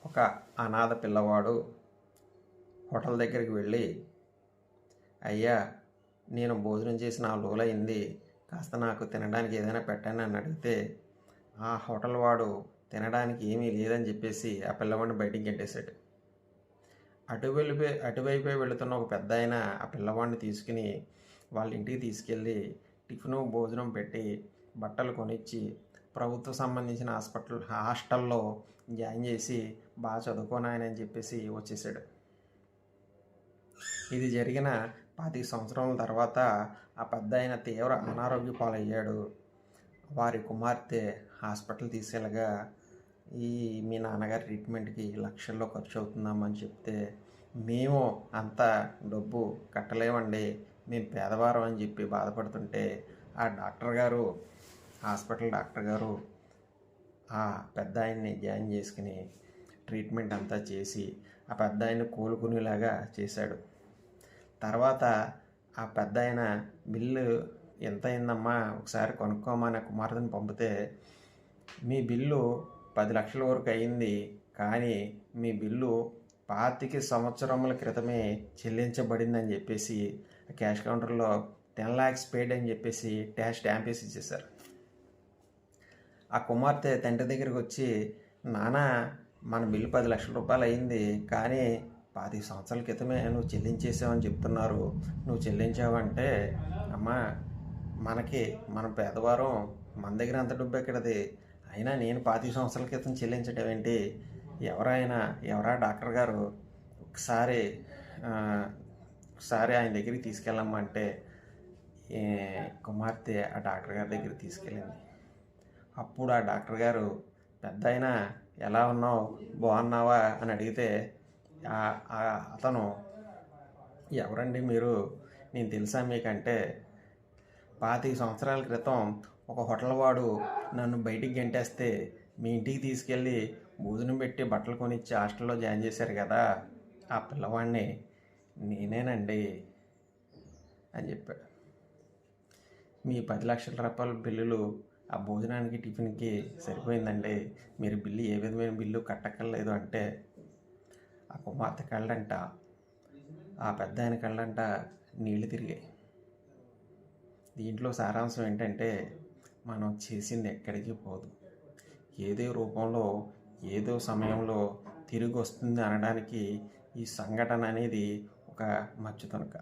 ఒక అనాథ పిల్లవాడు హోటల్ దగ్గరికి వెళ్ళి, అయ్యా, నేను భోజనం చేసి 4 రోజులైంది, కాస్త నాకు తినడానికి ఏదైనా పెట్టండి అని అడిగితే, ఆ హోటల్ వాడు తినడానికి ఏమీ లేదని చెప్పేసి ఆ పిల్లవాడిని బయటికి గెంటేశాడు. అటువైపే వెళుతున్న ఒక పెద్ద ఆయన ఆ పిల్లవాడిని తీసుకుని వాళ్ళ ఇంటికి తీసుకెళ్ళి టిఫిను భోజనం పెట్టి బట్టలు కొనిచ్చి ప్రభుత్వ సంబంధించిన హాస్టల్లో జాయిన్ చేసి బాగా చదువుకోనాయని చెప్పేసి వచ్చేసాడు. ఇది జరిగిన 25 సంవత్సరాల తర్వాత ఆ పెద్ద ఆయన తీవ్ర అనారోగ్య పాలయ్యాడు. వారి కుమార్తె హాస్పిటల్ తీసుకెళ్ళగా, మీ నాన్నగారి ట్రీట్మెంట్కి లక్షల్లో ఖర్చు అవుతుందామని చెప్తే, మేము అంత డబ్బు కట్టలేమండి, మేము పేదవారం అని చెప్పి బాధపడుతుంటే, ఆ హాస్పిటల్ డాక్టర్ గారు ఆ పెద్ద ఆయన్ని జాయిన్ చేసుకుని ట్రీట్మెంట్ అంతా చేసి ఆ పెద్ద ఆయన కోలుకునేలాగా చేశాడు. తర్వాత ఆ పెద్ద ఆయన బిల్లు ఎంత అయిందమ్మా, ఒకసారి కొనుక్కోమని కుమార్తెను పంపితే, మీ బిల్లు 10 లక్షల వరకు అయింది, కానీ మీ బిల్లు 25 సంవత్సరముల క్రితమే చెల్లించబడిందని చెప్పేసి క్యాష్ కౌంటర్లో 10 lakhs పెయిడ్ అని చెప్పేసి స్టాంప్ వేసి ఇచ్చేశారు. ఆ కుమార్తె తండ్రి దగ్గరికి వచ్చి, నాన్న, మన బిల్లు 10 లక్షల రూపాయలు అయింది, కానీ 25 సంవత్సరాల క్రితమే నువ్వు చెల్లించేసావని చెప్తున్నారు, నువ్వు చెల్లించావంటే, అమ్మా, మన పేదవారం, మన దగ్గర అంత డబ్బు ఎక్కడది, అయినా నేను 25 సంవత్సరాల క్రితం చెల్లించడం ఏంటి, ఎవరా డాక్టర్ గారు, ఒకసారి ఆయన దగ్గరికి తీసుకెళ్ళమంటే కుమార్తె ఆ డాక్టర్ గారి దగ్గరికి తీసుకెళ్ళింది. అప్పుడు ఆ డాక్టర్ గారు, పెద్ద ఆయన ఎలా ఉన్నావు, బాగున్నావా అని అడిగితే, అతను, ఎవరండి మీరు, నేను తెలుసా మీకంటే, 25 సంవత్సరాల క్రితం ఒక హోటల్ వాడు నన్ను బయటికి గెంటేస్తే మీ ఇంటికి తీసుకెళ్ళి భోజనం పెట్టి బట్టలు కొనిచ్చి హాస్టల్లో జాయిన్ చేశారు కదా, ఆ పిల్లవాడిని నేనేనండి అని చెప్పాడు. మీ 10 లక్షల రూపాయల బిల్లులు ఆ భోజనానికి టిఫిన్కి సరిపోయిందండి, మీరు బిల్లు ఏ విధమైన బిల్లు కట్టక్కర్లేదు అంటే, ఆ కుమార్తె కళ్ళంట, ఆ పెద్ద ఆయన కళ్ళంట నీళ్లు తిరిగాయి. దీంట్లో సారాంశం ఏంటంటే, మనం చేసింది ఎక్కడికి పోదు, ఏదో రూపంలో ఏదో సమయంలో తిరిగి వస్తుంది అనడానికి ఈ సంఘటన అనేది ఒక మచ్చుతునక.